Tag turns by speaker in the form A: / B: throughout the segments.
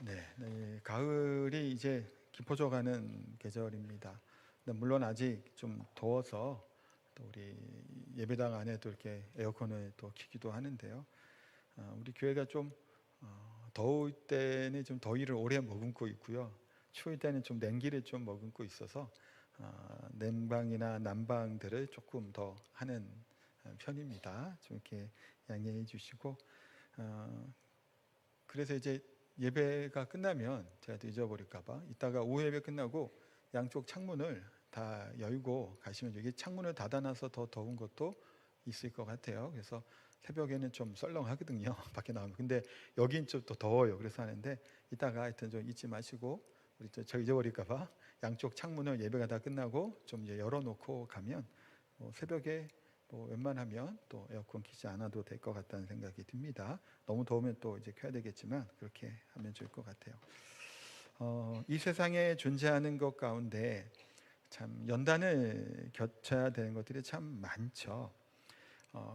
A: 네, 가을이 이제 깊어져가는 계절입니다. 근데 물론 아직 좀 더워서 또 우리 예배당 안에도 이렇게 에어컨을 또 켜기도 하는데요. 우리 교회가 좀 더울 때는 좀 더위를 오래 머금고 있고요. 추울 때는 좀 냉기를 좀 머금고 있어서 냉방이나 난방들을 조금 더 하는 편입니다. 좀 이렇게 양해해 주시고 그래서 이제 예배가 끝나면 제가 또 잊어버릴까봐 이따가 오후 예배 끝나고 양쪽 창문을 다 열고 가시면 여기 창문을 닫아놔서 더 더운 것도 있을 것 같아요. 그래서 새벽에는 좀 썰렁하거든요. 밖에 나오면. 근데 여긴 좀 더 더워요. 그래서 하는데 이따가 하여튼 좀 잊지 마시고 우리 저 잊어버릴까봐 양쪽 창문을 예배가 다 끝나고 좀 이제 열어놓고 가면 새벽에 웬만하면 또 에어컨 켜지 않아도 될 것 같다는 생각이 듭니다. 너무 더우면 또 이제 켜야 되겠지만 그렇게 하면 좋을 것 같아요. 이 세상에 존재하는 것 가운데 참 연단을 겪어야 되는 것들이 참 많죠.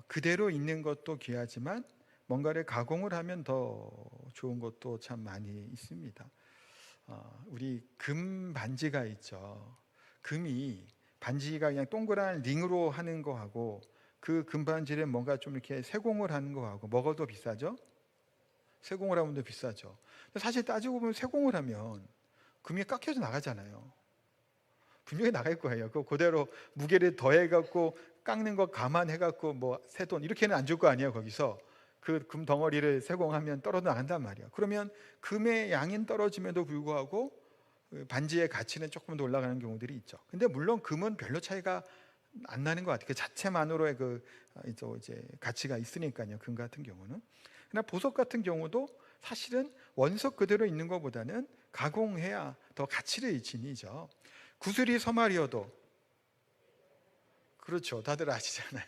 A: 그대로 있는 것도 귀하지만 뭔가를 가공을 하면 더 좋은 것도 참 많이 있습니다. 우리 금 반지가 있죠. 금이 반지가 그냥 동그란 링으로 하는 거하고 그 금반지를 뭔가 좀 이렇게 세공을 하는 거하고 뭐가 더 비싸죠? 세공을 하면 더 비싸죠. 근데 사실 따지고 보면 세공을 하면 금이 깎여서 나가잖아요. 분명히 나갈 거예요. 그대로 무게를 더해갖고 깎는 거 감안해갖고 뭐 새 돈 이렇게는 안 줄 거 아니에요. 거기서 그 금 덩어리를 세공하면 떨어져 나간단 말이에요. 그러면 금의 양은 떨어짐에도 불구하고 반지의 가치는 조금 더 올라가는 경우들이 있죠. 근데 물론 금은 별로 차이가 안 나는 것 같아요. 그 자체만으로의 이제 가치가 있으니까요. 금 같은 경우는. 그러나 보석 같은 경우도 사실은 원석 그대로 있는 것보다는 가공해야 더 가치를 지니죠. 구슬이 서말이어도 그렇죠. 다들 아시잖아요.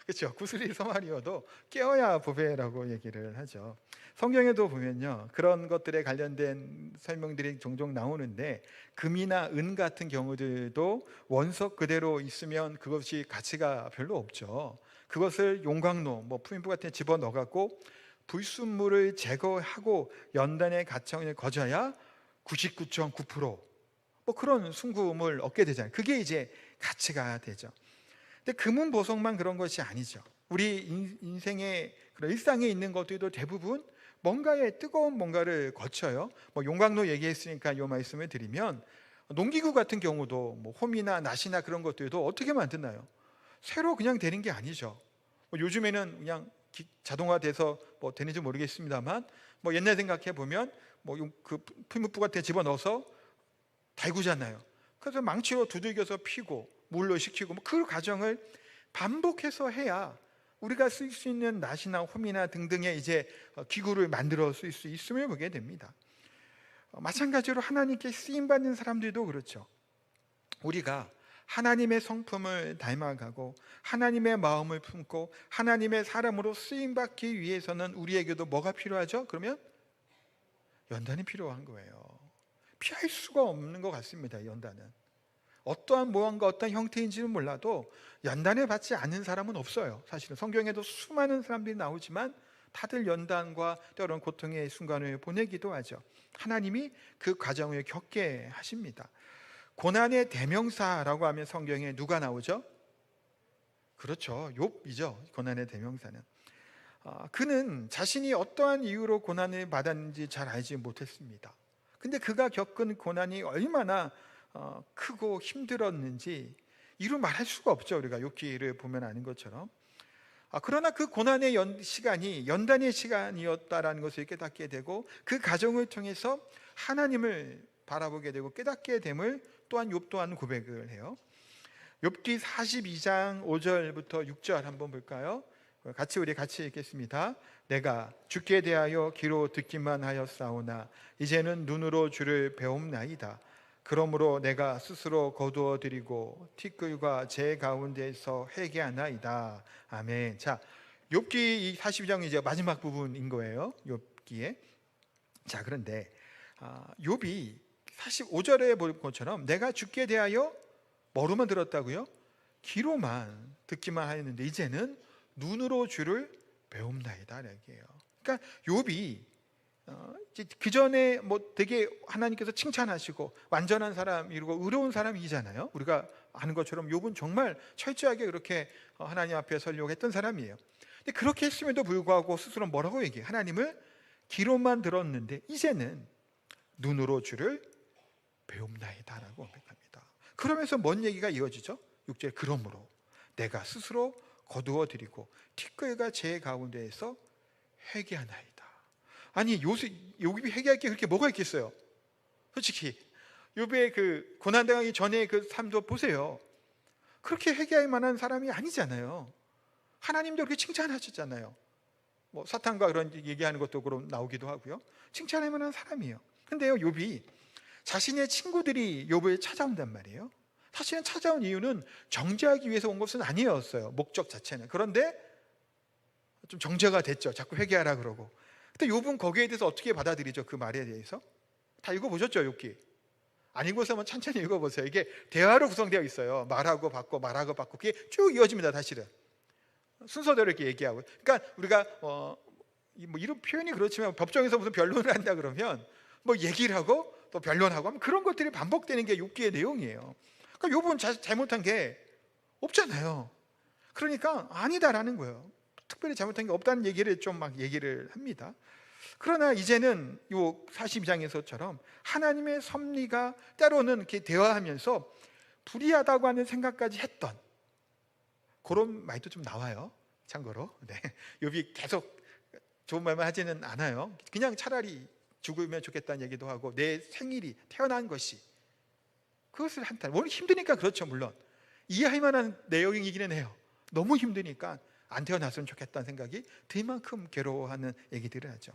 A: 그렇죠. 구슬이 서말이어도 깨어야 보배라고 얘기를 하죠. 성경에도 보면요. 그런 것들에 관련된 설명들이 종종 나오는데 금이나 은 같은 경우들도 원석 그대로 있으면 그것이 가치가 별로 없죠. 그것을 용광로, 푸인부 같은 데 집어넣어 갖고 불순물을 제거하고 연단의 가청을 거져야 99.9% 그런 순금을 얻게 되잖아요. 그게 이제 가치가 되죠. 근데 금은 보석만 그런 것이 아니죠. 우리 인생의 그런 일상에 있는 것들도 대부분 뭔가의 뜨거운 뭔가를 거쳐요. 용광로 얘기했으니까 이 말씀을 드리면 농기구 같은 경우도 홈이나 낫이나 그런 것들도 어떻게 만드나요? 새로 그냥 되는 게 아니죠. 요즘에는 그냥 자동화돼서 되는지 모르겠습니다만 옛날 생각해 보면 그 풀무프 같은 데 집어넣어서 달구잖아요. 그래서 망치로 두들겨서 피고 물로 식히고 그 과정을 반복해서 해야 우리가 쓸 수 있는 낫이나 홈이나 등등의 이제 기구를 만들어 쓸 수 있음을 보게 됩니다. 마찬가지로 하나님께 쓰임 받는 사람들도 그렇죠. 우리가 하나님의 성품을 닮아가고 하나님의 마음을 품고 하나님의 사람으로 쓰임 받기 위해서는 우리에게도 뭐가 필요하죠? 그러면 연단이 필요한 거예요. 피할 수가 없는 것 같습니다. 연단은 어떠한 모양과 어떤 형태인지는 몰라도 연단을 받지 않는 사람은 없어요. 사실은 성경에도 수많은 사람들이 나오지만 다들 연단과 때로는 고통의 순간을 보내기도 하죠. 하나님이 그 과정을 겪게 하십니다. 고난의 대명사라고 하면 성경에 누가 나오죠? 그렇죠. 욥이죠. 고난의 대명사는. 그는 자신이 어떠한 이유로 고난을 받았는지 잘 알지 못했습니다. 근데 그가 겪은 고난이 얼마나 크고 힘들었는지 이루 말할 수가 없죠. 우리가 욥기를 보면 아는 것처럼. 그러나 그 고난의 시간이 연단의 시간이었다라는 것을 깨닫게 되고 그 과정을 통해서 하나님을 바라보게 되고 깨닫게 됨을 또한 욥 또한 고백을 해요. 욥기 42장 5절부터 6절 한번 볼까요? 우리 같이 읽겠습니다. 내가 주께 대하여 귀로 듣기만 하였사오나 이제는 눈으로 주를 배움나이다. 그러므로 내가 스스로 거두어 드리고 티끌과 제 가운데에서 회개하나이다. 아멘. 자, 욥기 42장 이제 마지막 부분인 거예요. 욥기에. 자, 그런데 욥이 45절에 볼 것처럼 내가 주께 대하여 뭐로만 들었다고요? 귀로만 듣기만 하였는데 이제는 눈으로 주를 배움나이다. 이렇게요. 그러니까 욥이 그 전에 뭐 되게 하나님께서 칭찬하시고 완전한 사람이고 의로운 사람이잖아요. 우리가 아는 것처럼 욥은 정말 철저하게 그렇게 하나님 앞에 서려고 했던 사람이에요. 근데 그렇게 했음에도 불구하고 스스로 뭐라고 얘기해요? 하나님을 귀로만 들었는데 이제는 눈으로 주를 배움나이다라고 고백합니다. 그러면서 뭔 얘기가 이어지죠? 6절, 그러므로 내가 스스로 거두어 드리고 티끌과 제 가운데에서 회개하나이다. 아니 욥이 회개할 게 그렇게 뭐가 있겠어요? 솔직히 욥의 그 고난당하기 전에 그 삶도 보세요. 그렇게 회개할 만한 사람이 아니잖아요. 하나님도 그렇게 칭찬하셨잖아요. 뭐 사탄과 그런 얘기하는 것도 그럼 나오기도 하고요. 칭찬할 만한 사람이에요. 근데요, 욥이 자신의 친구들이 욥을 찾아온단 말이에요. 사실은 찾아온 이유는 정죄하기 위해서 온 것은 아니었어요. 목적 자체는. 그런데 좀 정죄가 됐죠. 자꾸 회개하라 그러고. 근데 욥은 거기에 대해서 어떻게 받아들이죠? 그 말에 대해서 다 읽어보셨죠? 욥기 안 읽어서 천천히 읽어보세요. 이게 대화로 구성되어 있어요. 말하고 받고 말하고 받고 그게 쭉 이어집니다. 사실은 순서대로 이렇게 얘기하고. 그러니까 우리가 뭐 이런 표현이 그렇지만 법정에서 무슨 변론을 한다 그러면 뭐 얘기를 하고 또 변론하고 하면 그런 것들이 반복되는 게 욥기의 내용이에요. 그러니까 욥은 잘못한 게 없잖아요. 그러니까 아니다라는 거예요. 특별히 잘못한 게 없다는 얘기를 좀 막 얘기를 합니다. 그러나 이제는 요 42장에서처럼 하나님의 섭리가 때로는 이렇게 대화하면서 불의하다고 하는 생각까지 했던 그런 말도 좀 나와요. 참고로. 네. 욥이 계속 좋은 말만 하지는 않아요. 그냥 차라리 죽으면 좋겠다는 얘기도 하고 내 생일이 태어난 것이 그것을 한탄. 오늘 힘드니까 그렇죠. 물론 이해할 만한 내용이기는 해요. 너무 힘드니까 안 태어났으면 좋겠다는 생각이 들 만큼 괴로워하는 얘기들을 하죠.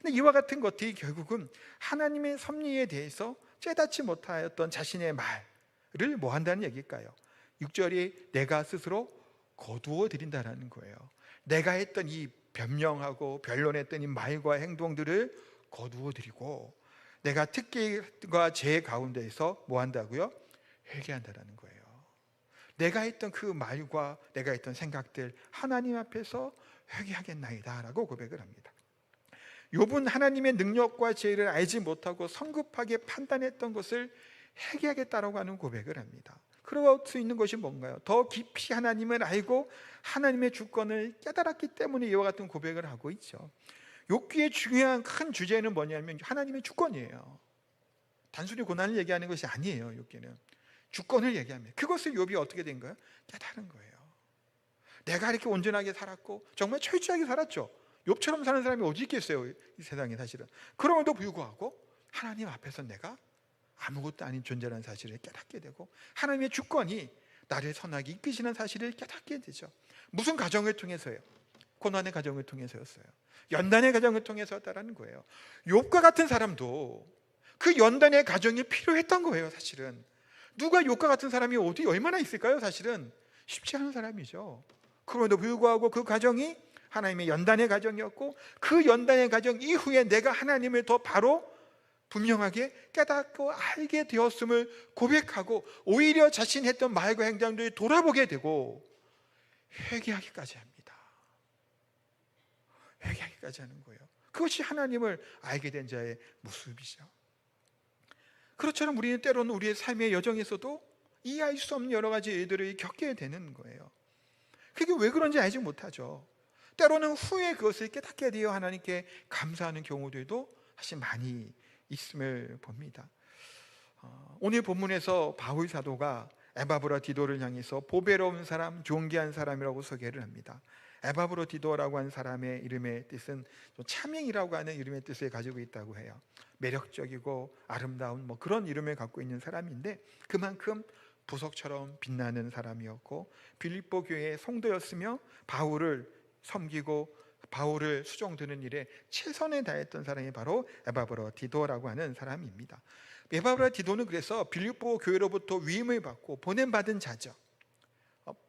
A: 근데 이와 같은 것들이 결국은 하나님의 섭리에 대해서 깨닫지 못하였던 자신의 말을 뭐 한다는 얘기일까요? 6절이 내가 스스로 거두어 드린다라는 거예요. 내가 했던 이 변명하고 변론했던 이 말과 행동들을 거두어 드리고 내가 특기와 제 가운데에서 뭐 한다고요? 회개한다라는 거예요. 내가 했던 그 말과 내가 했던 생각들 하나님 앞에서 회개하겠나이다 라고 고백을 합니다. 욥은 하나님의 능력과 지혜를 알지 못하고 성급하게 판단했던 것을 회개하겠다라고 하는 고백을 합니다. 그럴 수 있는 것이 뭔가요? 더 깊이 하나님을 알고 하나님의 주권을 깨달았기 때문에 이와 같은 고백을 하고 있죠. 욥기의 중요한 큰 주제는 뭐냐면 하나님의 주권이에요. 단순히 고난을 얘기하는 것이 아니에요. 욥기는 주권을 얘기합니다. 그것을 욥이 어떻게 된 거예요? 깨달은 거예요. 내가 이렇게 온전하게 살았고 정말 철저하게 살았죠. 욥처럼 사는 사람이 어디 있겠어요? 이 세상에 사실은. 그럼에도 불구하고 하나님 앞에서 내가 아무것도 아닌 존재라는 사실을 깨닫게 되고 하나님의 주권이 나를 선하게 이끄시는 사실을 깨닫게 되죠. 무슨 과정을 통해서요? 고난의 과정을 통해서였어요. 연단의 과정을 통해서였다라는 거예요. 욥과 같은 사람도 그 연단의 과정이 필요했던 거예요. 사실은 누가 욥과 같은 사람이 어디 얼마나 있을까요? 사실은 쉽지 않은 사람이죠. 그럼에도 불구하고 그 과정이 하나님의 연단의 과정이었고 그 연단의 과정 이후에 내가 하나님을 더 바로 분명하게 깨닫고 알게 되었음을 고백하고 오히려 자신이 했던 말과 행동들을 돌아보게 되고 회개하기까지 합니다. 회개하기까지 하는 거예요. 그것이 하나님을 알게 된 자의 모습이죠. 그렇처럼 우리는 때로는 우리의 삶의 여정에서도 이해할 수 없는 여러 가지 일들을 겪게 되는 거예요. 그게 왜 그런지 알지 못하죠. 때로는 후에 그것을 깨닫게 되어 하나님께 감사하는 경우들도 사실 많이 있음을 봅니다. 오늘 본문에서 바울 사도가 에바브라디도를 향해서 보배로운 사람, 존귀한 사람이라고 소개를 합니다. 에바브라디도라고 하는 사람의 이름의 뜻은 차명이라고 하는 이름의 뜻을 가지고 있다고 해요. 매력적이고 아름다운 뭐 그런 이름을 갖고 있는 사람인데 그만큼 보석처럼 빛나는 사람이었고 빌립보 교회의 성도였으며 바울을 섬기고 바울을 수종드는 일에 최선을 다했던 사람이 바로 에바브라디도라고 하는 사람입니다. 에바브라디도는 그래서 빌립보 교회로부터 위임을 받고 보냄받은 자죠.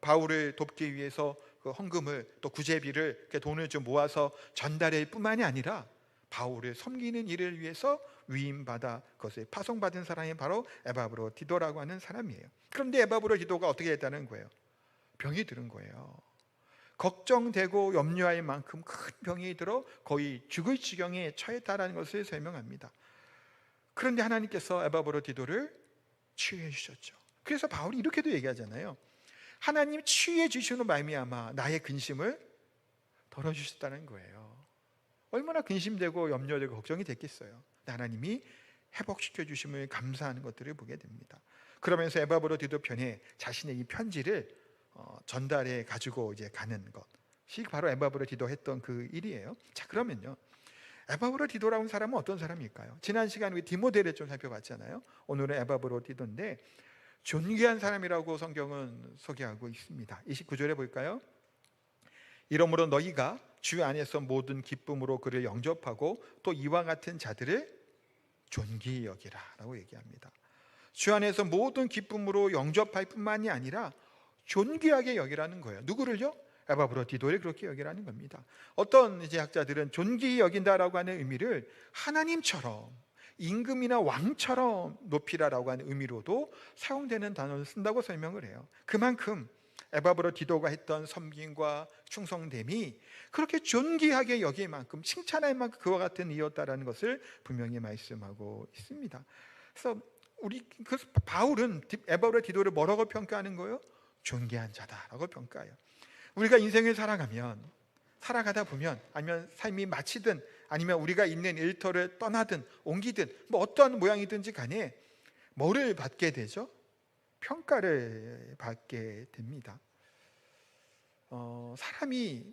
A: 바울을 돕기 위해서 그 헌금을 또 구제비를 이렇게 돈을 좀 모아서 전달할 뿐만이 아니라 바울을 섬기는 일을 위해서 위임받아 그것을 파송받은 사람이 바로 에바브라디도라고 하는 사람이에요. 그런데 에바브라디도가 어떻게 했다는 거예요? 병이 들은 거예요. 걱정되고 염려할 만큼 큰 병이 들어 거의 죽을 지경에 처했다라는 것을 설명합니다. 그런데 하나님께서 에바브로디도를 치유해 주셨죠. 그래서 바울이 이렇게도 얘기하잖아요. 하나님 치유해 주시는 말미암아 나의 근심을 덜어주셨다는 거예요. 얼마나 근심되고 염려되고 걱정이 됐겠어요. 하나님이 회복시켜 주심을 감사하는 것들을 보게 됩니다. 그러면서 에바브로디도 편에 자신의 이 편지를 전달해 가지고 이제 가는 것이 바로 에바브로디도 했던 그 일이에요. 자, 그러면요, 에바브로디도라는 사람은 어떤 사람일까요? 지난 시간 우리 디모데를 좀 살펴봤잖아요. 오늘은 에바브로디도인데 존귀한 사람이라고 성경은 소개하고 있습니다. 29절에 볼까요? 이러므로 너희가 주 안에서 모든 기쁨으로 그를 영접하고 또 이와 같은 자들을 존귀히 여기라 라고 얘기합니다. 주 안에서 모든 기쁨으로 영접할 뿐만이 아니라 존귀하게 여기라는 거예요. 누구를요? 에바브로디도를 그렇게 여기라는 겁니다. 어떤 이제 학자들은 존귀히 여긴다라고 하는 의미를 하나님처럼 임금이나 왕처럼 높이라라고 하는 의미로도 사용되는 단어를 쓴다고 설명을 해요. 그만큼 에바브로디도가 했던 섬김과 충성됨이 그렇게 존귀하게 여길 만큼 칭찬할 만큼 그와 같은 이였다라는 것을 분명히 말씀하고 있습니다. 그래서 바울은 에바브로디도를 뭐라고 평가하는 거예요? 존귀한 자다라고 평가해요. 우리가 인생을 살아가다 보면 아니면 삶이 마치든 아니면 우리가 있는 일터를 떠나든 옮기든 뭐 어떠한 모양이든지 간에 뭐를 받게 되죠? 평가를 받게 됩니다. 사람이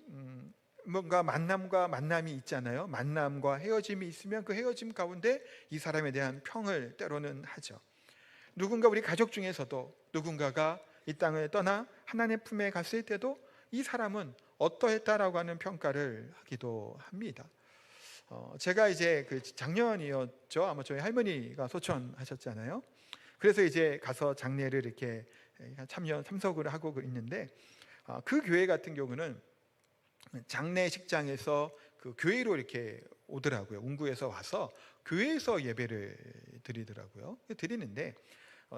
A: 뭔가 만남과 만남이 있잖아요. 만남과 헤어짐이 있으면 그 헤어짐 가운데 이 사람에 대한 평을 때로는 하죠. 누군가 우리 가족 중에서도 누군가가 이 땅을 떠나 하나님의 품에 갔을 때도 이 사람은 어떠했다라고 하는 평가를 하기도 합니다. 제가 이제 그 작년이었죠. 아마 저희 할머니가 소천하셨잖아요. 그래서 이제 가서 장례를 이렇게 참석을 하고 있는데 그 교회 같은 경우는 장례식장에서 그 교회로 이렇게 오더라고요. 운구에서 와서 교회에서 예배를 드리더라고요. 드리는데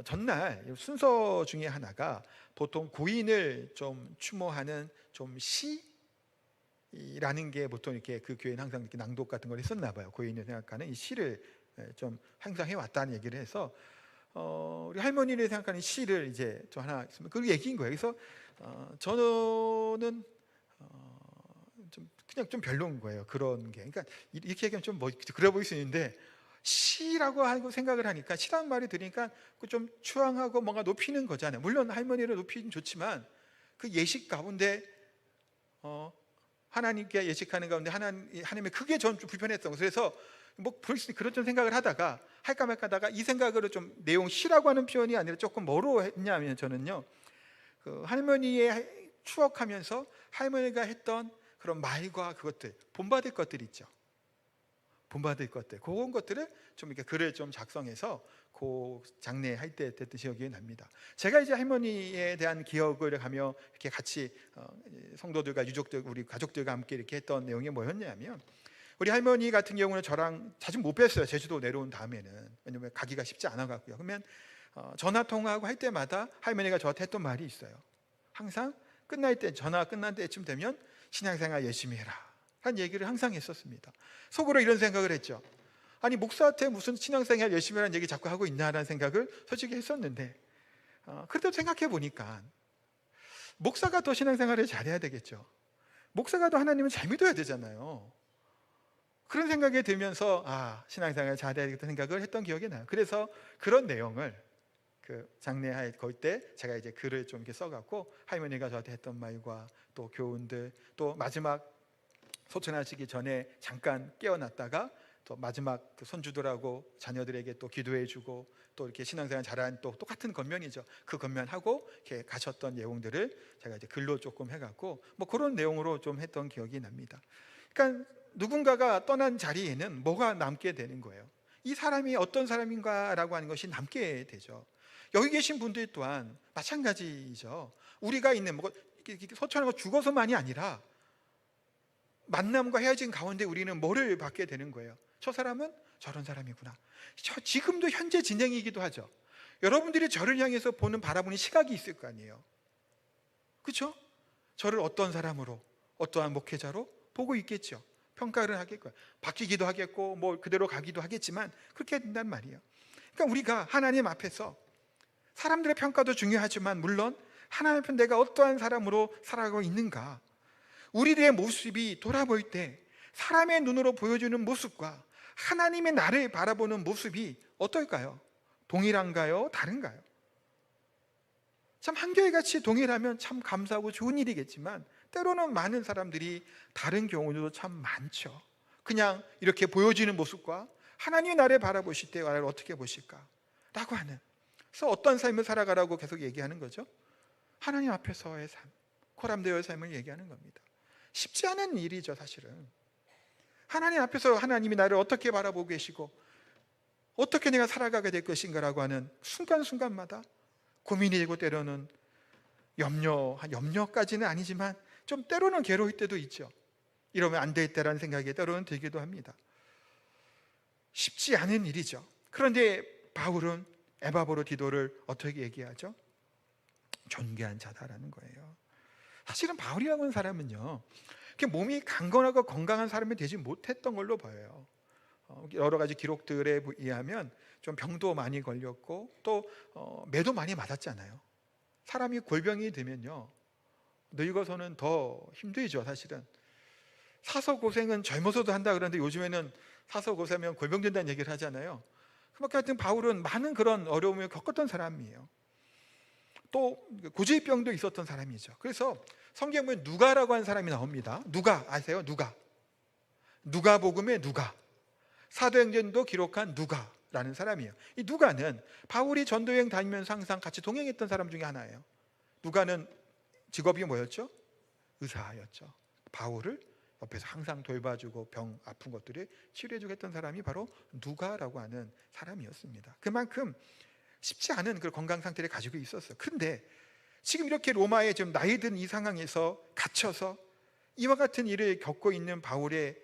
A: 전날 순서 중에 하나가 보통 고인을 좀 추모하는 좀 시라는 게 보통 이렇게 그 교회는 항상 이렇게 낭독 같은 걸 했었나 봐요. 고인을 생각하는 이 시를 좀 항상 해왔다는 얘기를 해서 우리 할머니를 생각하는 시를 이제 좀 하나 있으면 그 얘기인 거예요. 그래서 저는 좀 그냥 좀 별로인 거예요. 그런 게. 그러니까 이렇게 얘기하면 좀 그래 보일 수 있는데 시라고 하고 생각을 하니까 시라는 말이 들으니까 좀 추앙하고 뭔가 높이는 거잖아요. 물론 할머니를 높이긴 좋지만 그 예식 가운데 하나님께 예식하는 가운데 하나님의 그게 전 좀 불편했던 거예요. 그래서 뭐 그런 좀 생각을 하다가 할까 말까 하다가 이 생각으로 좀 내용 시라고 하는 표현이 아니라 조금 뭐로 했냐면 저는요, 그 할머니의 추억하면서 할머니가 했던 그런 말과 그것들 본받을 것들 있죠. 본받을 것들 그런 것들을 좀 이렇게 글을 좀 작성해서 그 장례할 때 됐던 기억이 납니다. 제가 이제 할머니에 대한 기억을 하며 이렇게 같이 성도들과 유족들 우리 가족들과 함께 이렇게 했던 내용이 뭐였냐면 우리 할머니 같은 경우는 저랑 자주 못 뵀어요. 제주도 내려온 다음에는. 왜냐면 가기가 쉽지 않아 갖고요. 그러면 전화 통화하고 할 때마다 할머니가 저한테 했던 말이 있어요. 항상 끝날 때 전화 끝난 때쯤 되면 신앙생활 열심히 해라 한 얘기를 항상 했었습니다. 속으로 이런 생각을 했죠. 아니 목사한테 무슨 신앙생활 열심히 하라는 얘기 자꾸 하고 있나라는 생각을 솔직히 했었는데 그래도 생각해 보니까 목사가 더 신앙생활을 잘해야 되겠죠. 목사가 더 하나님을 잘 믿어야 되잖아요. 그런 생각이 들면서 신앙생활 잘해야 되겠다 생각을 했던 기억이 나요. 그래서 그런 내용을 그 장례할 때 제가 이제 글을 좀 이렇게 써갖고 할머니가 저한테 했던 말과 또 교훈들 또 마지막 소천하시기 전에 잠깐 깨어났다가 또 마지막 그 손주들하고 자녀들에게 또 기도해주고 또 이렇게 신앙생활 잘한 또 똑같은 겉면이죠. 그 겉면하고 이렇게 가셨던 내용들을 제가 이제 글로 조금 해갖고 뭐 그런 내용으로 좀 했던 기억이 납니다. 그러니까 누군가가 떠난 자리에는 뭐가 남게 되는 거예요. 이 사람이 어떤 사람인가라고 하는 것이 남게 되죠. 여기 계신 분들 또한 마찬가지죠. 우리가 있는 소천하고 죽어서만이 아니라 만남과 헤어진 가운데 우리는 뭐를 받게 되는 거예요. 저 사람은 저런 사람이구나. 지금도 현재 진행이기도 하죠. 여러분들이 저를 향해서 바라보는 시각이 있을 거 아니에요. 그렇죠? 저를 어떤 사람으로, 어떠한 목회자로 보고 있겠죠. 평가를 하겠고, 바뀌기도 하겠고, 뭐 그대로 가기도 하겠지만 그렇게 된단 말이에요. 그러니까 우리가 하나님 앞에서 사람들의 평가도 중요하지만 물론 하나님 앞에 내가 어떠한 사람으로 살아가고 있는가, 우리들의 모습이 돌아볼 때 사람의 눈으로 보여주는 모습과 하나님의 나를 바라보는 모습이 어떨까요? 동일한가요? 다른가요? 참 한결같이 동일하면 참 감사하고 좋은 일이겠지만 때로는 많은 사람들이 다른 경우도 참 많죠. 그냥 이렇게 보여지는 모습과 하나님이 나를 바라보실 때 나를 어떻게 보실까? 라고 하는, 그래서 어떤 삶을 살아가라고 계속 얘기하는 거죠? 하나님 앞에서의 삶, 코람데오의 삶을 얘기하는 겁니다. 쉽지 않은 일이죠, 사실은. 하나님 앞에서 하나님이 나를 어떻게 바라보고 계시고 어떻게 내가 살아가게 될 것인가라고 하는 순간순간마다 고민이 되고 때로는 염려까지는 아니지만 좀 때로는 괴로울 때도 있죠. 이러면 안 될 때라는 생각이 때로는 들기도 합니다. 쉽지 않은 일이죠. 그런데 바울은 에바브로디도를 어떻게 얘기하죠? 존귀한 자다라는 거예요. 사실은 바울이라고 하는 사람은요, 몸이 강건하고 건강한 사람이 되지 못했던 걸로 보여요. 여러 가지 기록들에 의하면 좀 병도 많이 걸렸고 또 매도 많이 맞았잖아요. 사람이 골병이 되면요 늙어서는 더 힘들죠. 사실은 사서 고생은 젊어서도 한다 그러는데 요즘에는 사서 고생하면 골병된다는 얘기를 하잖아요. 그만큼 하여튼 바울은 많은 그런 어려움을 겪었던 사람이에요. 또 고질병도 있었던 사람이죠. 그래서 성경에 보면 누가라고 하는 사람이 나옵니다. 누가 아세요? 누가복음의 누가, 사도행전도 기록한 누가라는 사람이에요. 이 누가는 바울이 전도여행 다니면서 항상 같이 동행했던 사람 중에 하나예요. 누가는 직업이 뭐였죠? 의사였죠. 바울을 옆에서 항상 돌봐주고 병 아픈 것들을 치료해주고 했던 사람이 바로 누가라고 하는 사람이었습니다. 그만큼 쉽지 않은 그런 건강 상태를 가지고 있었어요. 그런데 지금 이렇게 로마에 좀 나이 든 이 상황에서 갇혀서 이와 같은 일을 겪고 있는 바울의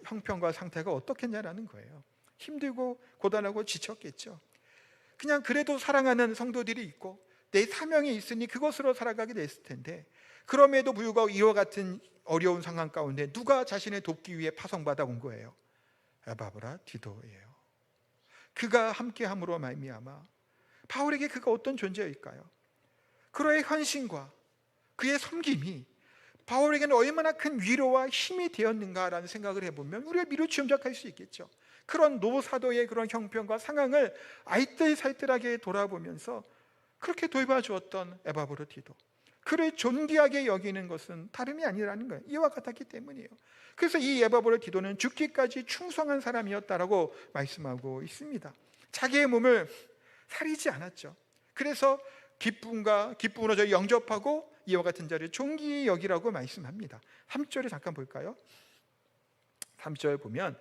A: 형편과 상태가 어떻겠냐라는 거예요. 힘들고 고단하고 지쳤겠죠. 그냥 그래도 사랑하는 성도들이 있고 내 사명이 있으니 그것으로 살아가게 됐을 텐데, 그럼에도 불구하고 이와 같은 어려운 상황 가운데 누가 자신을 돕기 위해 파송받아 온 거예요? 에바브라디도예요. 그가 함께함으로 말미암아 바울에게 그가 어떤 존재일까요? 그의 헌신과 그의 섬김이 바울에게는 얼마나 큰 위로와 힘이 되었는가라는 생각을 해보면 우리가 미루 짐작할 수 있겠죠. 그런 노사도의 그런 형편과 상황을 알뜰살뜰하게 돌아보면서 그렇게 돌봐주었던 에바브로디도, 그를 존귀하게 여기는 것은 다름이 아니라는 거예요. 이와 같았기 때문이에요. 그래서 이 에바브로디도는 죽기까지 충성한 사람이었다라고 말씀하고 있습니다. 자기의 몸을 사리지 않았죠. 그래서 기쁨으로 저희 영접하고 이와 같은 자를 존귀히 여기라고 말씀합니다. 3절에 잠깐 볼까요? 3절 보면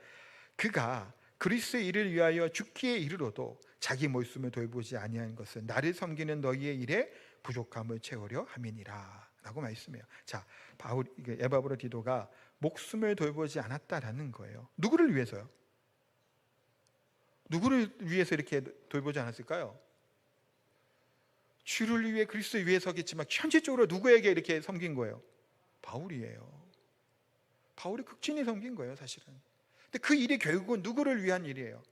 A: 그가 그리스도의 일을 위하여 죽기에 이르러도 자기 목숨을 돌보지 아니한 것은 나를 섬기는 너희의 일에 부족함을 채우려 함이니라 라고 말씀해요. 자, 에바브로디도가 목숨을 돌보지 않았다라는 거예요. 누구를 위해서요? 누구를 위해서 이렇게 돌보지 않았을까요? 주를 위해, 그리스도를 위해서겠지만 현실적으로 누구에게 이렇게 섬긴 거예요? 바울이에요. 바울이 극진히 섬긴 거예요, 사실은. 근데 그 일이 결국은 누구를 위한 일이에요?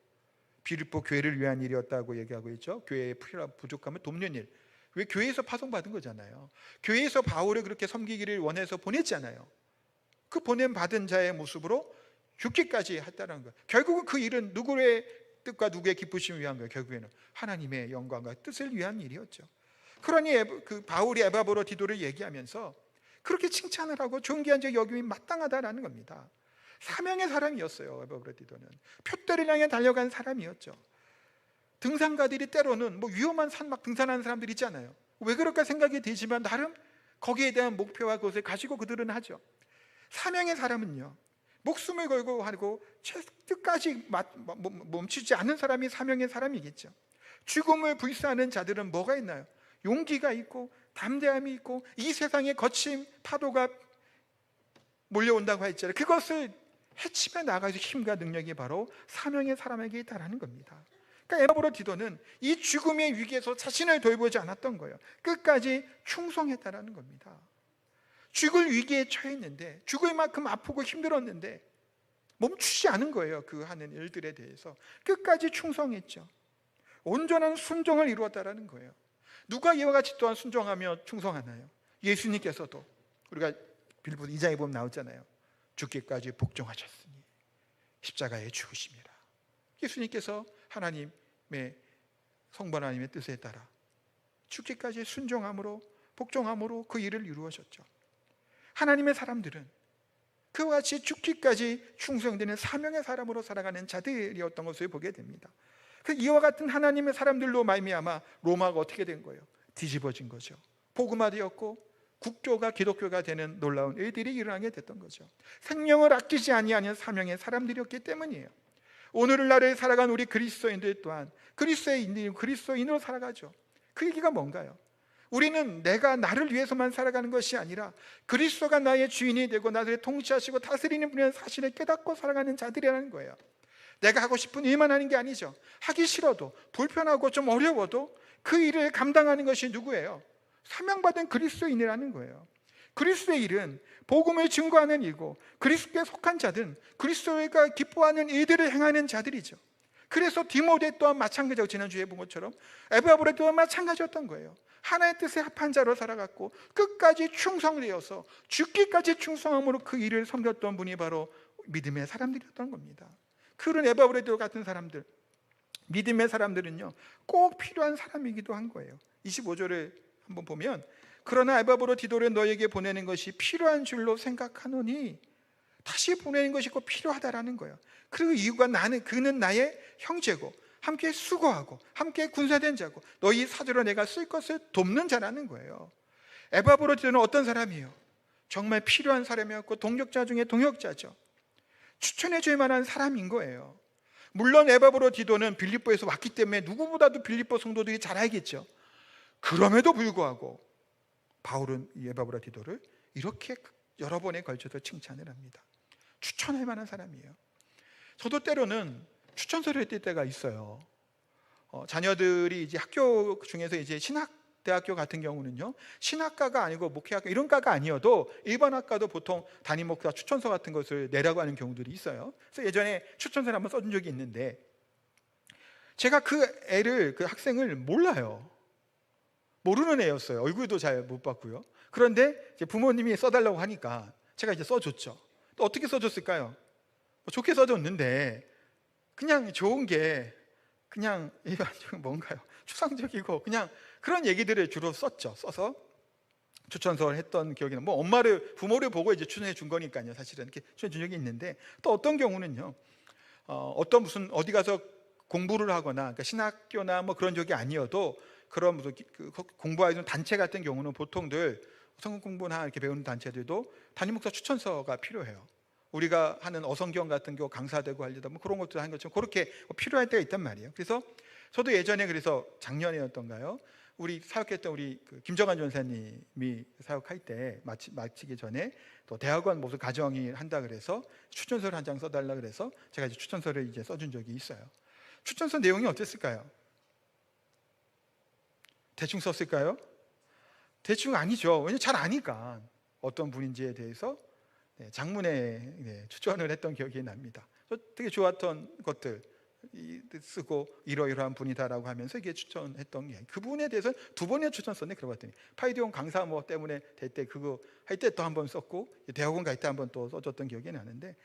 A: 빌립보 교회를 위한 일이었다고 얘기하고 있죠. 교회의 부족함을 돕는 일. 왜? 교회에서 파송받은 거잖아요. 교회에서 바울을 그렇게 섬기기를 원해서 보냈잖아요. 그 보냄 받은 자의 모습으로 죽기까지 했다는 거예요. 결국은 그 일은 누구의 뜻과 누구의 기쁘심을 위한 거예요. 결국에는 하나님의 영광과 뜻을 위한 일이었죠. 그러니 그 바울이 에바브로디도를 얘기하면서 그렇게 칭찬을 하고 존귀한 자 여김이 마땅하다라는 겁니다. 사명의 사람이었어요. 에바브로디도는 표대를 향해 달려간 사람이었죠. 등산가들이 때로는 뭐 위험한 산 막 등산하는 사람들 있잖아요. 왜 그럴까 생각이 들지만 나름 거기에 대한 목표와 그것을 가지고 그들은 하죠. 사명의 사람은요, 목숨을 걸고 하고 끝까지 멈추지 않는 사람이 사명의 사람이겠죠. 죽음을 불사하는 자들은 뭐가 있나요? 용기가 있고 담대함이 있고 이 세상의 거친 파도가 몰려온다고 했잖아요. 그것을 헤치며 나가서 힘과 능력이 바로 사명의 사람에게 있다라는 겁니다. 그러니까 에바브로디도는 이 죽음의 위기에서 자신을 돌보지 않았던 거예요. 끝까지 충성했다라는 겁니다. 죽을 위기에 처했는데, 죽을 만큼 아프고 힘들었는데 멈추지 않은 거예요. 그 하는 일들에 대해서 끝까지 충성했죠. 온전한 순종을 이루었다라는 거예요. 누가 이와 같이 또한 순종하며 충성하나요? 예수님께서도, 우리가 빌립보서 2장에 보면 나오잖아요. 죽기까지 복종하셨으니 십자가에 죽으심이라. 예수님께서 하나님의 성부 하나님의 뜻에 따라 죽기까지 순종함으로, 복종함으로 그 일을 이루어졌죠. 하나님의 사람들은 그와 같이 죽기까지 충성되는 사명의 사람으로 살아가는 자들이었던 것을 보게 됩니다. 그 이와 같은 하나님의 사람들로 말미암아 로마가 어떻게 된 거예요? 뒤집어진 거죠. 복음화되었고 국교가 기독교가 되는 놀라운 일들이 일어나게 됐던 거죠. 생명을 아끼지 아니하는 사명의 사람들이었기 때문이에요. 오늘날을 살아간 우리 그리스도인들 또한 그리스도인으로 살아가죠. 그 얘기가 뭔가요? 우리는 내가 나를 위해서만 살아가는 것이 아니라 그리스도가 나의 주인이 되고 나를 통치하시고 다스리는 분이라는 사실을 깨닫고 살아가는 자들이라는 거예요. 내가 하고 싶은 일만 하는 게 아니죠. 하기 싫어도, 불편하고 좀 어려워도 그 일을 감당하는 것이 누구예요? 사명받은 그리스도인이라는 거예요. 그리스도의 일은 복음을 증거하는 일이고, 그리스도에 속한 자들은 그리스도가 기뻐하는 일들을 행하는 자들이죠. 그래서 디모데 또한 마찬가지고, 지난주에 본 것처럼 에바브라 또한 마찬가지였던 거예요. 하나의 뜻에 합한 자로 살아갔고 끝까지 충성되어서 죽기까지 충성함으로 그 일을 섬겼던 분이 바로 믿음의 사람들이었던 겁니다. 그런 에바브레도 같은 사람들, 믿음의 사람들은요 꼭 필요한 사람이기도 한 거예요. 25절을 한번 보면, 그러나 에바브로 디도를 너에게 보내는 것이 필요한 줄로 생각하노니, 다시 보내는 것이 꼭 필요하다라는 거예요. 그리고 이유가 그는 나의 형제고 함께 수고하고 함께 군사된 자고 너희 사도로 내가 쓸 것을 돕는 자라는 거예요. 에바브로 디도는 어떤 사람이에요? 정말 필요한 사람이었고 동역자 중에 동역자죠. 추천해 줄 만한 사람인 거예요. 물론 에바브로 디도는 빌립보에서 왔기 때문에 누구보다도 빌립보 성도들이 잘 알겠죠. 그럼에도 불구하고 바울은 이 에바브로 디도를 이렇게 여러 번에 걸쳐서 칭찬을 합니다. 추천할 만한 사람이에요. 저도 때로는 추천서를 뗄 때가 있어요. 자녀들이 이제 학교 중에서 이제 신학대학교 같은 경우는요, 신학과가 아니고 목회학과 이런 과가 아니어도 일반 학과도 보통 담임 목사 추천서 같은 것을 내라고 하는 경우들이 있어요. 그래서 예전에 추천서를 한번 써준 적이 있는데, 제가 그 학생을 몰라요. 모르는 애였어요. 얼굴도 잘 못 봤고요. 그런데 이제 부모님이 써달라고 하니까 제가 이제 써줬죠. 또 어떻게 써줬을까요? 좋게 써줬는데 그냥 좋은 게 그냥 뭔가요? 추상적이고 그냥 그런 얘기들을 주로 썼죠. 써서 추천서를 했던 기억이 나요. 부모를 보고 이제 추천해 준 거니까요. 사실은 이렇게 추천해 준 적이 있는데, 또 어떤 경우는요, 어디 가서 공부를 하거나, 그러니까 신학교나 뭐 그런 적이 아니어도 그런 무슨 공부하는 단체 같은 경우는 보통들 성경 공부나 이렇게 배우는 단체들도 담임 목사 추천서가 필요해요. 우리가 하는 어성경 같은 경우 강사되고 하려다 뭐 그런 것도 한 것처럼 그렇게 필요할 때가 있단 말이에요. 그래서 저도 예전에, 그래서 작년이었던가요, 우리 사역했던 우리 김정환 전사님이 사역할 때 마치기 전에 또 대학원 무슨 가정이 한다 그래서 추천서를 한 장 써달라 그래서 제가 이제 추천서를 이제 써준 적이 있어요. 추천서 내용이 어땠을까요? 대충 썼을까요? 대충 아니죠. 왜냐면 잘 아니까 어떤 분인지에 대해서 장문에 추천을 했던 기억이 납니다. 되게 좋았던 것들 쓰고 이러이러한 분이다라고 하면서 이게 추천했던 게, 그분에 대해서 두 번이나 추천 썼네. 그러고 봤더니 파이디온 강사 뭐 때문에 될 때 그거 할 때 또 한 번 썼고, 대학원 갈 때 한 번 또 써줬던 기억이 나는데,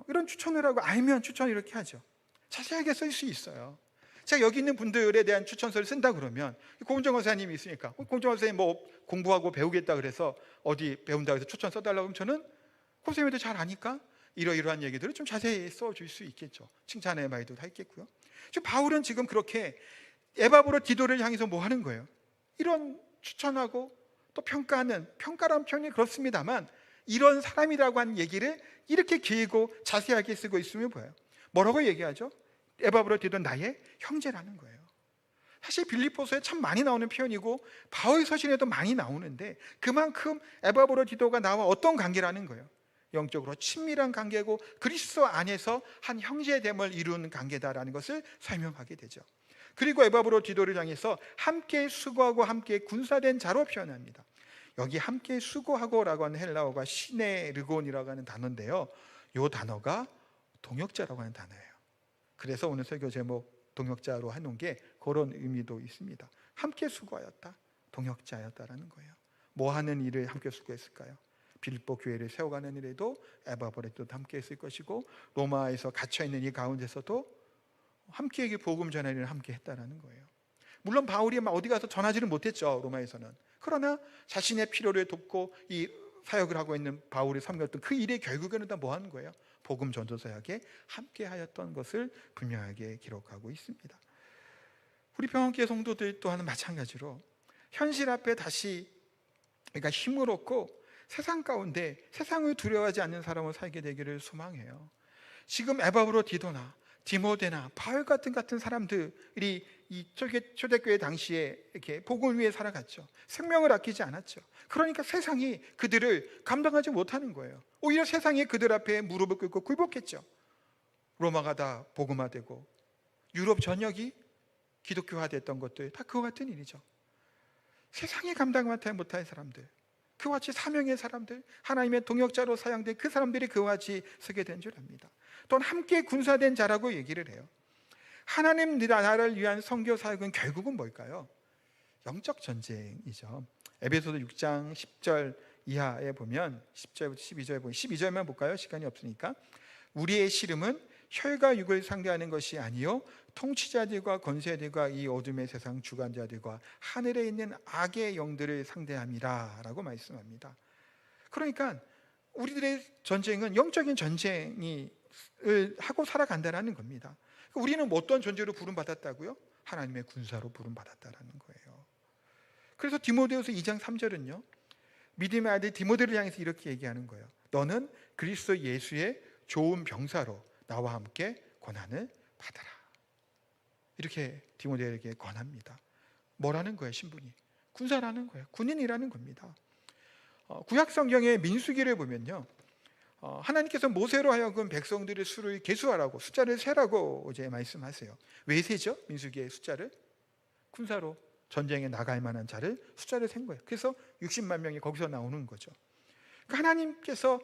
A: 이런 추천을 하고 알면 추천 이렇게 하죠. 자세하게 쓸 수 있어요. 제가 여기 있는 분들에 대한 추천서를 쓴다 그러면 공정원 선생님이 있으니까, 공정원 선생님 뭐 공부하고 배우겠다 그래서 어디 배운다 그래서 추천 써달라고 하면 저는 선생님도 잘 아니까 이러이러한 얘기들을 좀 자세히 써줄 수 있겠죠. 칭찬의 말도 다 있겠고요. 바울은 지금 그렇게 에바브로 디도를 향해서 뭐 하는 거예요? 이런 추천하고 또 평가란 표현이 그렇습니다만, 이런 사람이라고 하는 얘기를 이렇게 길고 자세하게 쓰고 있으면 보여요. 뭐라고 얘기하죠? 에바브로 디도는 나의 형제라는 거예요. 사실 빌립보서에 참 많이 나오는 표현이고 바울 서신에도 많이 나오는데, 그만큼 에바브로 디도가 나와 어떤 관계라는 거예요? 영적으로 친밀한 관계고 그리스도 안에서 한 형제됨을 이루는 관계다라는 것을 설명하게 되죠. 그리고 에바브로 디도를 향해서 함께 수고하고 함께 군사된 자로 표현합니다. 여기 함께 수고하고라고 하는 헬라어가 시네르곤이라고 하는 단어인데요, 이 단어가 동역자라고 하는 단어예요. 그래서 오늘 설교 제목 동역자로 해놓은 게 그런 의미도 있습니다. 함께 수고하였다, 동역자였다라는 거예요. 뭐 하는 일을 함께 수고했을까요? 빌립보 교회를 세워가는 일에도 에바브레도 함께 했을 것이고, 로마에서 갇혀있는 이 가운데서도 함께 복음 전하는 일을 함께 했다라는 거예요. 물론 바울이 막 어디 가서 전하지는 못했죠, 로마에서는. 그러나 자신의 필요를 돕고 이 사역을 하고 있는 바울이 섬겼던 그 일의 결국에는 다 뭐 하는 거예요? 복음 전도 사역에 함께 하였던 것을 분명하게 기록하고 있습니다. 우리 평안교회 성도들 또한 마찬가지로 현실 앞에 다시, 그러니까 힘을 얻고 세상 가운데 세상을 두려워하지 않는 사람으로 살게 되기를 소망해요. 지금 에바브로 디도나 디모데나 바울 같은 사람들이 이 초대교회 당시에 이렇게 복음을 위해 살아갔죠. 생명을 아끼지 않았죠. 그러니까 세상이 그들을 감당하지 못하는 거예요. 오히려 세상이 그들 앞에 무릎을 꿇고 굴복했죠. 로마가 다 복음화되고 유럽 전역이 기독교화됐던 것들 다 그와 같은 일이죠. 세상이 감당하지 못할 사람들, 그와 같이 사명의 사람들, 하나님의 동역자로 사용된 그 사람들이 그와 같이 서게 된 줄 압니다. 또한 함께 군사된 자라고 얘기를 해요. 하나님 나라를 위한 선교 사역은 결국은 뭘까요? 영적 전쟁이죠. 에베소서 6장 10절 이하에 보면 10절부터 12절 보면 12절만 볼까요? 시간이 없으니까. 우리의 씨름은 혈과 육을 상대하는 것이 아니요 통치자들과 권세들과 이 어둠의 세상 주관자들과 하늘에 있는 악의 영들을 상대함이라 라고 말씀합니다. 그러니까 우리들의 전쟁은 영적인 전쟁을 하고 살아간다는 겁니다. 우리는 어떤 존재로 부름받았다고요? 하나님의 군사로 부름받았다는 거예요. 그래서 디모데후서 2장 3절은요, 믿음의 아들 디모데를 향해서 이렇게 얘기하는 거예요. 너는 그리스도 예수의 좋은 병사로 나와 함께 고난을 받아라. 이렇게 디모데에게 권합니다. 뭐라는 거예요? 신분이 군사라는 거예요. 군인이라는 겁니다. 구약 성경의 민수기를 보면요, 하나님께서 모세로 하여금 백성들의 수를 계수하라고, 숫자를 세라고 이제 말씀하세요. 왜 세죠? 민수기의 숫자를 군사로 전쟁에 나갈 만한 자를 숫자를 센 거예요. 그래서 60만 명이 거기서 나오는 거죠. 그러니까 하나님께서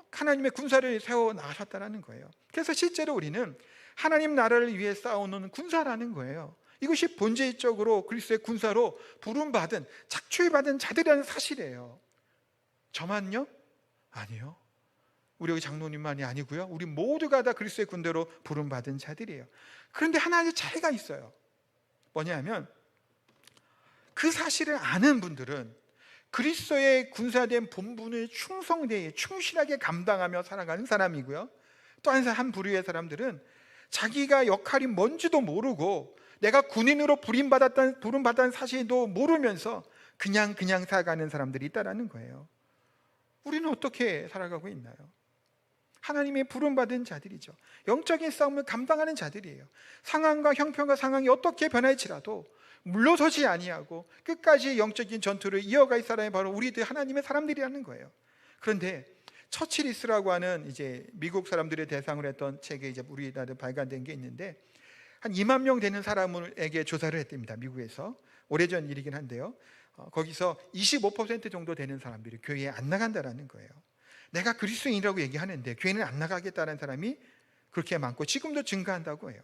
A: 하나님의 군사를 세워 나가셨다는 거예요. 그래서 실제로 우리는 하나님 나라를 위해 싸우는 군사라는 거예요. 이것이 본질적으로 그리스도의 군사로 부름받은, 착취받은 자들이라는 사실이에요. 저만요? 아니요. 우리 여기 장로님만이 아니고요, 우리 모두가 다 그리스도의 군대로 부름받은 자들이에요. 그런데 하나의 차이가 있어요. 뭐냐면 그 사실을 아는 분들은 그리스도의 군사된 본분을 충실하게 감당하며 살아가는 사람이고요, 또 한 부류의 사람들은 자기가 역할이 뭔지도 모르고 내가 군인으로 부름받았다는 사실도 모르면서 그냥 살아가는 사람들이 있다는 거예요. 우리는 어떻게 살아가고 있나요? 하나님의 부름받은 자들이죠. 영적인 싸움을 감당하는 자들이에요. 상황과 형편과 상황이 어떻게 변할지라도 물러서지 아니하고 끝까지 영적인 전투를 이어갈 사람이 바로 우리들 하나님의 사람들이라는 거예요. 그런데 처칠리스라고 하는 이제 미국 사람들의 대상으로 했던 책에 이제 우리나라에 발간된 게 있는데, 한 2만 명 되는 사람에게 조사를 했답니다. 미국에서. 오래전 일이긴 한데요, 거기서 25% 정도 되는 사람들이 교회에 안 나간다라는 거예요. 내가 그리스도인이라고 얘기하는데 교회는 안 나가겠다는 사람이 그렇게 많고 지금도 증가한다고 해요.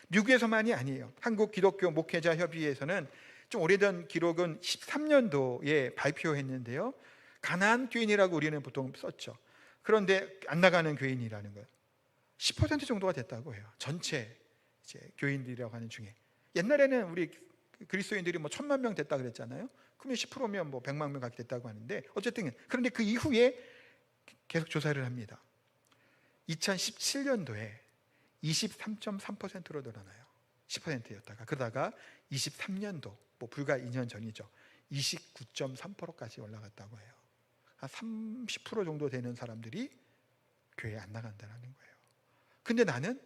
A: 미국에서만이 아니에요. 한국 기독교 목회자 협의회에서는 좀 오래된 기록은 13년도에 발표했는데요, 가난한 교인이라고 우리는 보통 썼죠. 그런데 안 나가는 교인이라는 거예요. 10% 정도가 됐다고 해요. 전체 이제 교인들이라고 하는 중에. 옛날에는 우리 그리스도인들이 뭐 1,000만 명 됐다 그랬잖아요. 그러면 10%면 뭐 100만 명 갖게 됐다고 하는데, 어쨌든 그런데 그 이후에 계속 조사를 합니다. 2017년도에 23.3%로 늘어나요. 10%였다가 그러다가 23년도, 뭐 불과 2년 전이죠, 29.3%까지 올라갔다고 해요. 한 30% 정도 되는 사람들이 교회에 안 나간다는 거예요. 근데 나는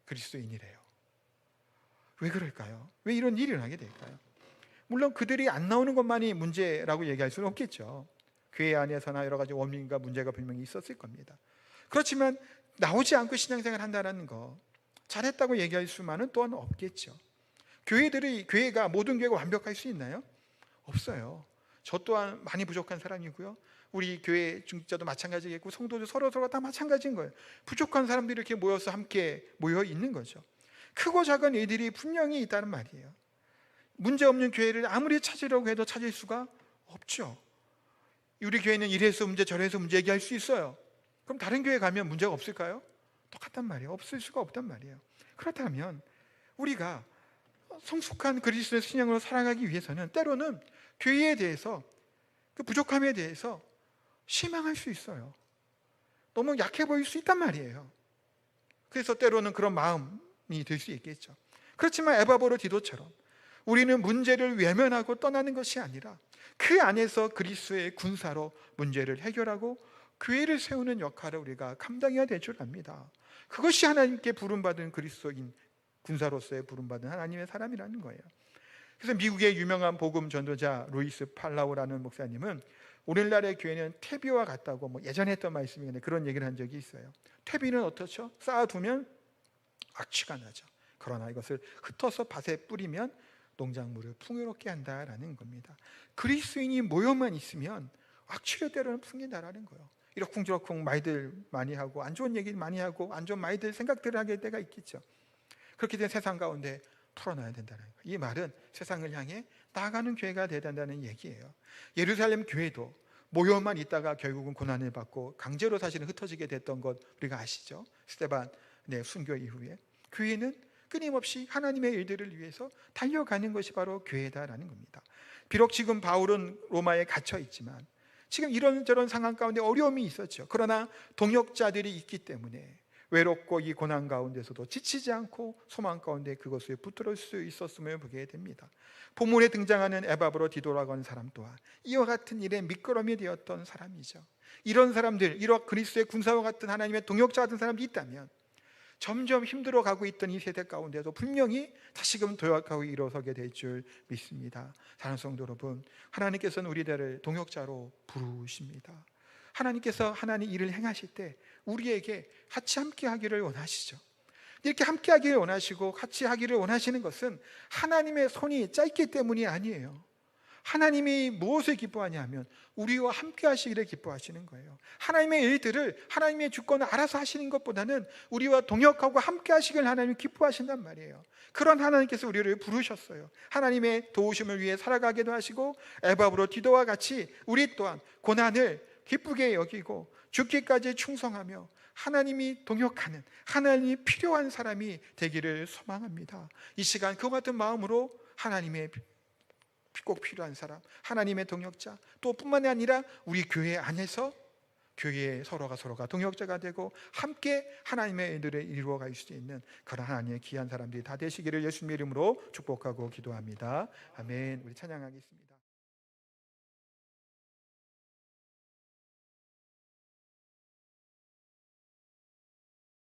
A: 그리스도인이래요. 왜 그럴까요? 왜 이런 일이 일어나게 될까요? 물론 그들이 안 나오는 것만이 문제라고 얘기할 수는 없겠죠. 교회 안에서나 여러 가지 원인과 문제가 분명히 있었을 겁니다. 그렇지만 나오지 않고 신앙생활을 한다는 거, 잘했다고 얘기할 수만은 또한 없겠죠. 교회가 모든 교회가 완벽할 수 있나요? 없어요. 저 또한 많이 부족한 사람이고요. 우리 교회 중직자도 마찬가지겠고 성도들 서로 다 마찬가지인 거예요. 부족한 사람들이 이렇게 모여서 함께 모여 있는 거죠. 크고 작은 일들이 분명히 있다는 말이에요. 문제 없는 교회를 아무리 찾으려고 해도 찾을 수가 없죠. 우리 교회는 이래서 문제 저래서 문제 얘기할 수 있어요. 그럼 다른 교회 가면 문제가 없을까요? 똑같단 말이에요. 없을 수가 없단 말이에요. 그렇다면 우리가 성숙한 그리스도의 신앙으로 살아가기 위해서는 때로는 교회에 대해서, 그 부족함에 대해서 실망할 수 있어요. 너무 약해 보일 수 있단 말이에요. 그래서 때로는 그런 마음이 들 수 있겠죠. 그렇지만 에바브로 디도처럼 우리는 문제를 외면하고 떠나는 것이 아니라 그 안에서 그리스도의 군사로 문제를 해결하고 교회를 세우는 역할을 우리가 감당해야 될 줄 압니다. 그것이 하나님께 부름받은 그리스도인 군사로서의 부름받은 하나님의 사람이라는 거예요. 그래서 미국의 유명한 복음 전도자 루이스 팔라우라는 목사님은 오늘날의 교회는 퇴비와 같다고 예전에 했던 말씀인데 그런 얘기를 한 적이 있어요. 퇴비는 어떻죠? 쌓아두면 악취가 나죠. 그러나 이것을 흩어서 밭에 뿌리면 농작물을 풍요롭게 한다라는 겁니다. 그리스도인이 모여만 있으면 악취를 때로는 풍긴다라는 거예요. 이러쿵저러쿵 말들 많이 하고 안 좋은 얘기 많이 하고 안 좋은 말들 생각들을 하게 될 때가 있겠죠. 그렇게 된 세상 가운데 풀어놔야 된다는 거예요. 이 말은 세상을 향해 나아가는 교회가 돼야 된다는 얘기예요. 예루살렘 교회도 모여만 있다가 결국은 고난을 받고 강제로 사실은 흩어지게 됐던 것 우리가 아시죠? 스데반의 순교 이후에 교회는 끊임없이 하나님의 일들을 위해서 달려가는 것이 바로 교회다라는 겁니다. 비록 지금 바울은 로마에 갇혀 있지만 지금 이런저런 상황 가운데 어려움이 있었죠. 그러나 동역자들이 있기 때문에 외롭고 이 고난 가운데서도 지치지 않고 소망 가운데 그것을 붙들을 수 있었음을 보게 됩니다. 본문에 등장하는 에바브로 디도라고 하는 사람 또한 이와 같은 일에 미끄럼이 되었던 사람이죠. 이런 사람들, 이런 그리스도의 군사와 같은 하나님의 동역자 같은 사람들이 있다면 점점 힘들어가고 있던 이 세대 가운데도 분명히 다시금 도약하고 일어서게 될 줄 믿습니다. 사랑하는 성도 여러분, 하나님께서는 우리들을 동역자로 부르십니다. 하나님께서 하나님 일을 행하실 때 우리에게 같이 함께 하기를 원하시죠. 이렇게 함께 하기를 원하시고 같이 하기를 원하시는 것은 하나님의 손이 짧기 때문이 아니에요. 하나님이 무엇을 기뻐하냐 하면 우리와 함께 하시기를 기뻐하시는 거예요. 하나님의 일들을 하나님의 주권을 알아서 하시는 것보다는 우리와 동역하고 함께 하시길 하나님이 기뻐하신단 말이에요. 그런 하나님께서 우리를 부르셨어요. 하나님의 도우심을 위해 살아가기도 하시고 에바브로 디도와 같이 우리 또한 고난을 기쁘게 여기고 죽기까지 충성하며 하나님이 동역하는, 하나님이 필요한 사람이 되기를 소망합니다. 이 시간 그와 같은 마음으로 하나님의 꼭 필요한 사람, 하나님의 동역자, 또 뿐만이 아니라 우리 교회 안에서 교회에 서로가 동역자가 되고 함께 하나님의 일들을 이루어갈 수 있는 그런 하나님의 귀한 사람들이 다 되시기를 예수님의 이름으로 축복하고 기도합니다. 아멘. 우리 찬양하겠습니다.